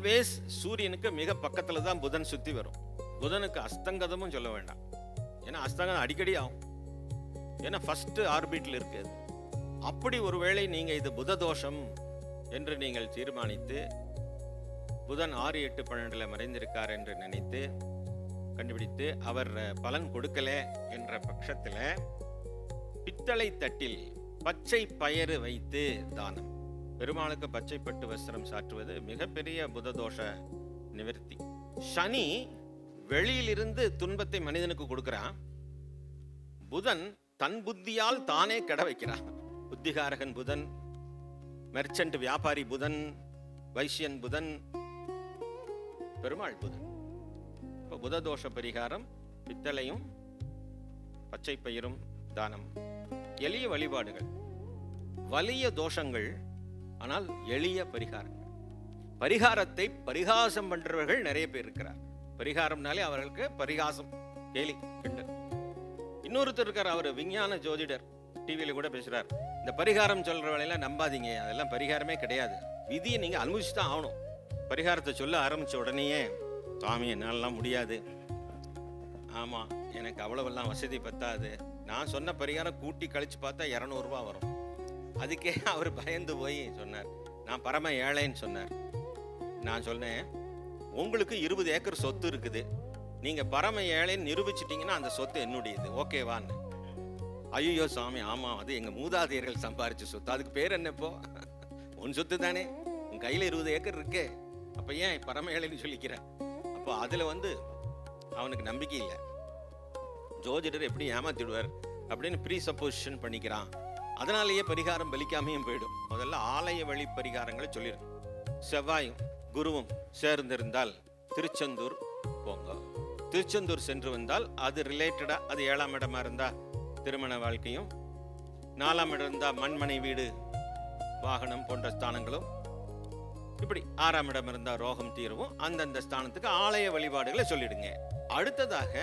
Always சூரியனுக்கு மிக பக்கத்துல தான் புதன் சுத்தி வரும். புதனுக்கு அஸ்தங்கதமும் சொல்ல வேண்டாம், ஏன்னா அஸ்தங்கம் அடிக்கடி ஆகும், ஏன்னா ஃபர்ஸ்ட் ஆர்பிட்ல இருக்கு. அப்படி ஒருவேளை நீங்க இது புத தோஷம் என்று நீங்கள் தீர்மானித்து புதன் 6, 8, 12 மறைந்திருக்கார் என்று நினைத்து கண்டுபிடித்து அவர் பலன் கொடுக்கல என்ற பட்சத்தில் பித்தளை தட்டில் பச்சை பயறு வைத்து தானம். பெருமாளுக்கு பச்சை பட்டு வஸ்திரம் சாற்றுவது மிகப்பெரிய புததோஷ நிவர்த்தி. சனி வெளியிலிருந்து துன்பத்தை மனிதனுக்கு கொடுக்கிறான், புதன் தன் புத்தியால் தானே கெட வைக்கிறான். புத்திகாரகன் புதன், மெர்ச்சன்ட் வியாபாரி புதன், வைசியன் புதன், பெருமாள் புதன். இப்போ புததோஷ பரிகாரம் பித்தளையும் பச்சை பயிரும் தானம். எளிய வழிபாடுகள், வலிய தோஷங்கள், ஆனால் எளிய பரிகாரங்கள். பரிகாரத்தை பரிகாசம் பண்றவர்கள் நிறைய பேர் இருக்கிறார். பரிகாரம்னாலே அவர்களுக்கு பரிகாசம், கேலி, கிண்டல். இன்னொருத்தர் இருக்கார், அவர் விஞ்ஞான ஜோதிடர், டிவியில கூட பேசுறார். இந்த பரிகாரம் சொல்ற வேலையெல்லாம் நம்பாதீங்க, அதெல்லாம் பரிகாரமே கிடையாது, விதியை நீங்க அனுபவிச்சு தான் ஆகணும். பரிகாரத்தை சொல்ல ஆரம்பிச்ச உடனேயே சுவாமி என்னாலலாம் முடியாது, ஆமா எனக்கு அவ்வளவெல்லாம் வசதி பத்தாது, நான் சொன்ன பரிகாரம் கூட்டி கழிச்சு பார்த்தா 200 ரூபாய் வரும். அதுக்கே அவர் பயந்து போய் சொன்னார், நான் பரம ஏழைன்னு சொன்னார். நான் சொன்னேன், உங்களுக்கு 20 ஏக்கர் சொத்து இருக்குது, நீங்க பரம ஏழைன்னு நிரூபிச்சிட்டீங்கன்னா அந்த சொத்து என்னுடையது, ஓகேவான்னு. ஐயோ சாமி, ஆமா அது எங்க மூதாதையர்கள் சம்பாரிச்ச சொத்து, அதுக்கு பேர் என்ன இப்போ? உன் சொத்து தானே, உன் கையில 20 ஏக்கர் இருக்கே, அப்ப ஏன் பரம ஏழைன்னு சொல்லிக்கிற? அப்போ அதுல அவனுக்கு நம்பிக்கை இல்லை. ஜோதிடர் எப்படி ஏமாத்திடுவார் அப்படின்னு ப்ரீ சப்போசிஷன் பண்ணிக்கிறான். அதனாலேயே பரிகாரம் பலிக்காமையும் போயிடும். முதல்ல ஆலய வழி பரிகாரங்களை சொல்லிடும். செவ்வாயும் குருவும் சேர்ந்திருந்தால் திருச்செந்தூர் போங்க. திருச்செந்தூர் சென்று வந்தால் அது ரிலேட்டடா, அது 7ஆம் இடமா இருந்தா திருமண வாழ்க்கையும், 4ஆம் இடம் இருந்தா மண்மனை வீடு வாகனம் போன்ற ஸ்தானங்களும், இப்படி 6ஆம் இடம் இருந்தா ரோகம் தீரவும் அந்தந்த ஸ்தானத்துக்கு ஆலய வழிபாடுகளை சொல்லிடுங்க. அடுத்ததாக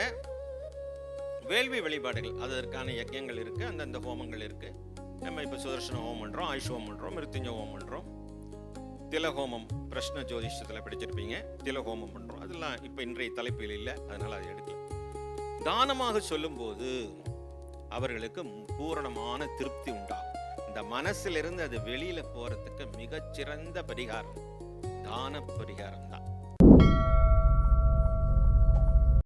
வேள்வி வழிபாடுகள், அதற்கான யஜ்யங்கள் இருக்கு, அந்தந்த ஹோமங்கள் இருக்கு. நம்ம இப்ப சுதர்சன ஹோமம் பண்றோம், ஆயுஷ் ஹோமம் பண்றோம், மிருத்யுஞ்ச ஹோமம் பண்றோம், திலஹோமம் பிரஷ்ன ஜோதிஷத்துல படிச்சிருப்பீங்க, திலஹோமம் பண்றோம். அதெல்லாம் இப்ப இன்றைய தலைப்பில் இல்லை, அதனால அதை எடுக்கல. தானமாக சொல்லும் போது அவர்களுக்கு பூரணமான திருப்தி உண்டாகும். இந்த மனசிலிருந்து அது வெளியில போறதுக்கு மிகச்சிறந்த பரிகாரம் தான பரிகாரம் தான்.